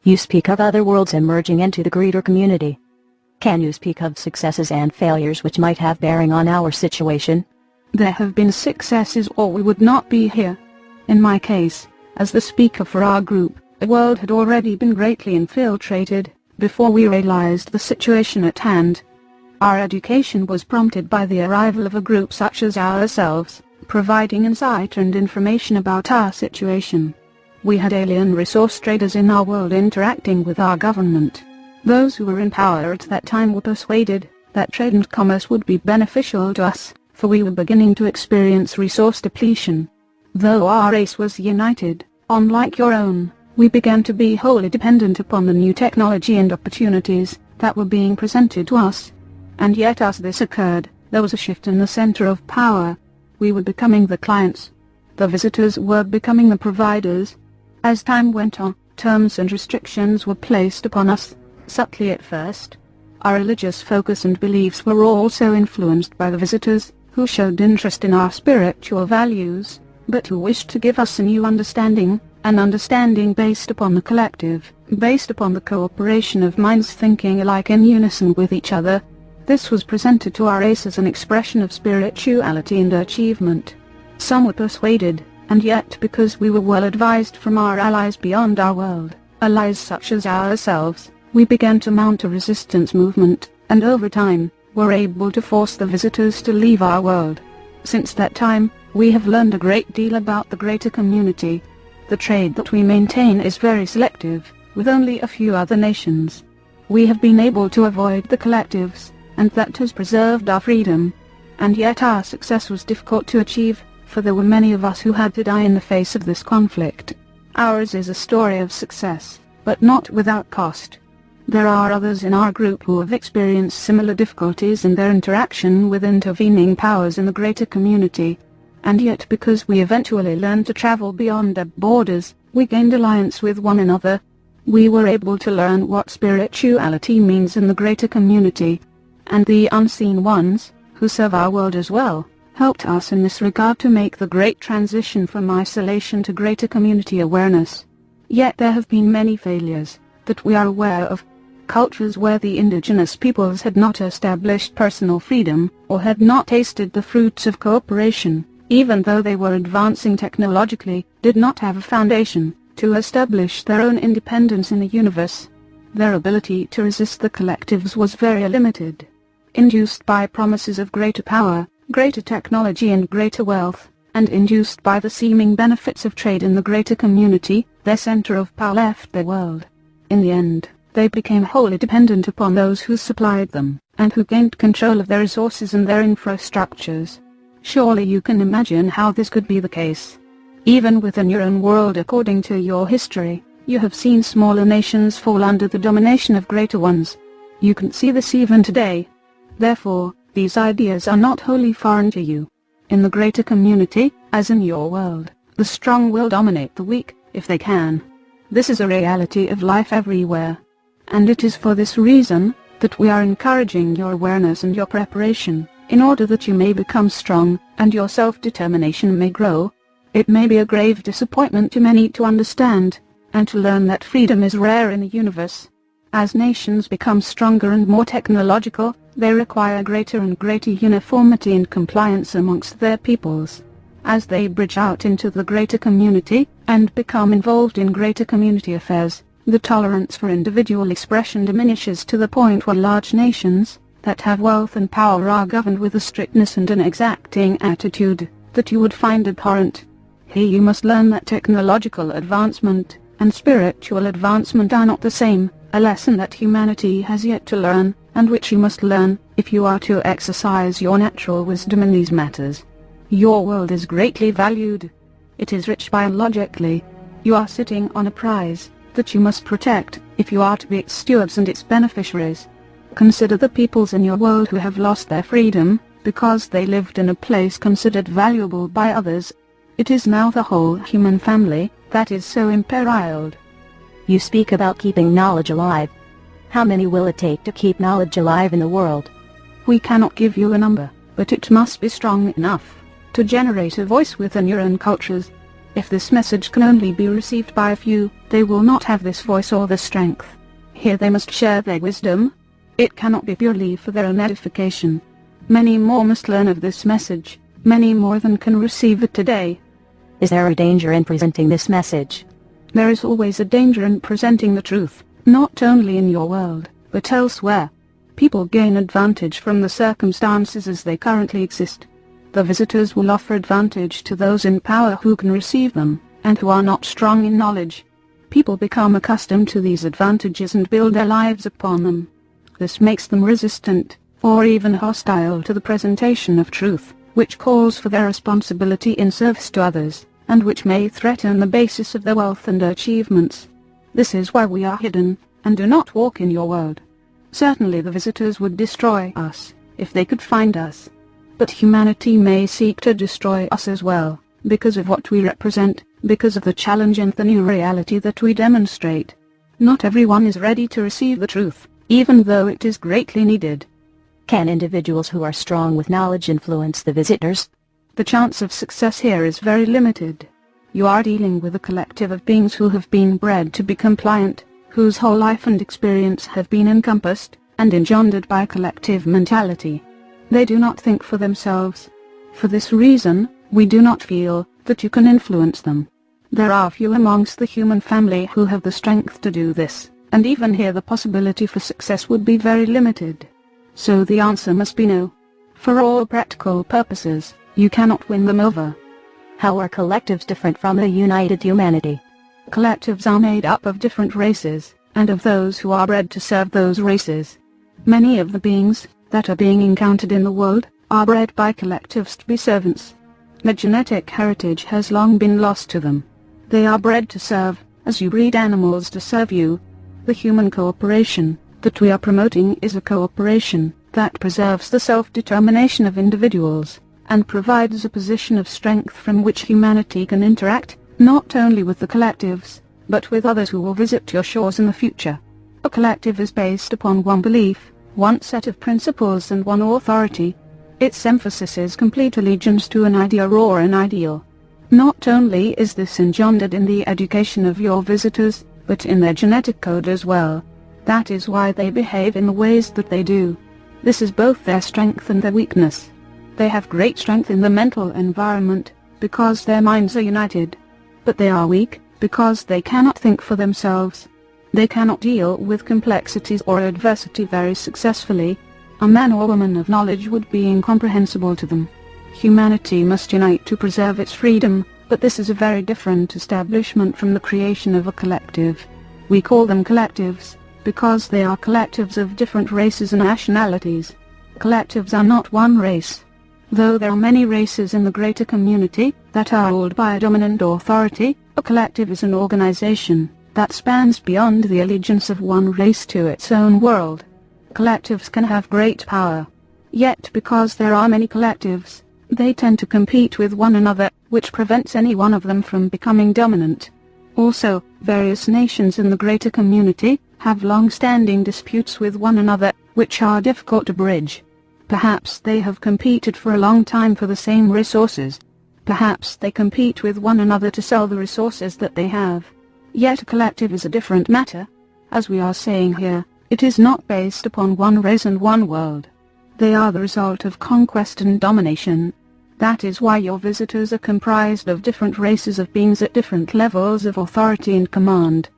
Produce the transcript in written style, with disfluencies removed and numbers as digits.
You speak of other worlds emerging into the greater community. Can you speak of successes and failures which might have bearing on our situation? There have been successes or we would not be here. In my case, as the speaker for our group, the world had already been greatly infiltrated before we realized the situation at hand. Our education was prompted by the arrival of a group such as ourselves, providing insight and information about our situation. We had alien resource traders in our world interacting with our government. Those who were in power at that time were persuaded that trade and commerce would be beneficial to us, for we were beginning to experience resource depletion. Though our race was united, unlike your own, we began to be wholly dependent upon the new technology and opportunities that were being presented to us. And yet as this occurred, there was a shift in the center of power. We were becoming the clients. The visitors were becoming the providers. As time went on, terms and restrictions were placed upon us, subtly at first. Our religious focus and beliefs were also influenced by the visitors, who showed interest in our spiritual values, but who wished to give us a new understanding, an understanding based upon the collective, based upon the cooperation of minds thinking alike in unison with each other. This was presented to our race as an expression of spirituality and achievement. Some were persuaded, and yet because we were well advised from our allies beyond our world, allies such as ourselves, we began to mount a resistance movement, and over time, were able to force the visitors to leave our world. Since that time, we have learned a great deal about the greater community. The trade that we maintain is very selective, with only a few other nations. We have been able to avoid the collectives, and that has preserved our freedom. And yet our success was difficult to achieve, for there were many of us who had to die in the face of this conflict. Ours is a story of success, but not without cost. There are others in our group who have experienced similar difficulties in their interaction with intervening powers in the greater community. And yet because we eventually learned to travel beyond our borders, we gained alliance with one another. We were able to learn what spirituality means in the greater community. And the unseen ones, who serve our world as well, helped us in this regard to make the great transition from isolation to greater community awareness. Yet there have been many failures that we are aware of. Cultures where the indigenous peoples had not established personal freedom, or had not tasted the fruits of cooperation, even though they were advancing technologically, did not have a foundation to establish their own independence in the universe. Their ability to resist the collectives was very limited. Induced by promises of greater power, greater technology and greater wealth, and induced by the seeming benefits of trade in the greater community, their center of power left their world. In the end, they became wholly dependent upon those who supplied them, and who gained control of their resources and their infrastructures. Surely you can imagine how this could be the case. Even within your own world, according to your history, you have seen smaller nations fall under the domination of greater ones. You can see this even today. Therefore, these ideas are not wholly foreign to you. In the greater community, as in your world, the strong will dominate the weak, if they can. This is a reality of life everywhere. And it is for this reason that we are encouraging your awareness and your preparation, in order that you may become strong, and your self-determination may grow. It may be a grave disappointment to many to understand, and to learn that freedom is rare in the universe. As nations become stronger and more technological, they require greater and greater uniformity and compliance amongst their peoples. As they bridge out into the greater community, and become involved in greater community affairs, the tolerance for individual expression diminishes to the point where large nations, that have wealth and power, are governed with a strictness and an exacting attitude that you would find abhorrent. Here you must learn that technological advancement and spiritual advancement are not the same, a lesson that humanity has yet to learn, and which you must learn, if you are to exercise your natural wisdom in these matters. Your world is greatly valued. It is rich biologically. You are sitting on a prize that you must protect, if you are to be its stewards and its beneficiaries. Consider the peoples in your world who have lost their freedom, because they lived in a place considered valuable by others. It is now the whole human family that is so imperiled. You speak about keeping knowledge alive. How many will it take to keep knowledge alive in the world? We cannot give you a number, but it must be strong enough to generate a voice within your own cultures. If this message can only be received by a few, they will not have this voice or the strength. Here they must share their wisdom. It cannot be purely for their own edification. Many more must learn of this message, many more than can receive it today. Is there a danger in presenting this message? There is always a danger in presenting the truth, not only in your world, but elsewhere. People gain advantage from the circumstances as they currently exist. The visitors will offer advantage to those in power who can receive them, and who are not strong in knowledge. People become accustomed to these advantages and build their lives upon them. This makes them resistant, or even hostile to the presentation of truth, which calls for their responsibility in service to others, and which may threaten the basis of their wealth and achievements. This is why we are hidden, and do not walk in your world. Certainly the visitors would destroy us, if they could find us. But humanity may seek to destroy us as well, because of what we represent, because of the challenge and the new reality that we demonstrate. Not everyone is ready to receive the truth, even though it is greatly needed. Can individuals who are strong with knowledge influence the visitors? The chance of success here is very limited. You are dealing with a collective of beings who have been bred to be compliant, whose whole life and experience have been encompassed and engendered by a collective mentality. They do not think for themselves. For this reason, we do not feel that you can influence them. There are few amongst the human family who have the strength to do this, and even here the possibility for success would be very limited. So the answer must be no. For all practical purposes, you cannot win them over. How are collectives different from a united humanity? Collectives are made up of different races, and of those who are bred to serve those races. Many of the beings that are being encountered in the world are bred by collectives to be servants. Their genetic heritage has long been lost to them. They are bred to serve, as you breed animals to serve you. The human cooperation that we are promoting is a cooperation that preserves the self-determination of individuals, and provides a position of strength from which humanity can interact, not only with the collectives, but with others who will visit your shores in the future. A collective is based upon one belief, one set of principles and one authority. Its emphasis is complete allegiance to an idea or an ideal. Not only is this engendered in the education of your visitors, but in their genetic code as well. That is why they behave in the ways that they do. This is both their strength and their weakness. They have great strength in the mental environment, because their minds are united. But they are weak, because they cannot think for themselves. They cannot deal with complexities or adversity very successfully. A man or woman of knowledge would be incomprehensible to them. Humanity must unite to preserve its freedom, but this is a very different establishment from the creation of a collective. We call them collectives, because they are collectives of different races and nationalities. Collectives are not one race. Though there are many races in the greater community that are ruled by a dominant authority, a collective is an organization that spans beyond the allegiance of one race to its own world. Collectives can have great power. Yet because there are many collectives, they tend to compete with one another, which prevents any one of them from becoming dominant. Also, various nations in the greater community have long-standing disputes with one another, which are difficult to bridge. Perhaps they have competed for a long time for the same resources. Perhaps they compete with one another to sell the resources that they have. Yet a collective is a different matter. As we are saying here, it is not based upon one race and one world. They are the result of conquest and domination. That is why your visitors are comprised of different races of beings at different levels of authority and command.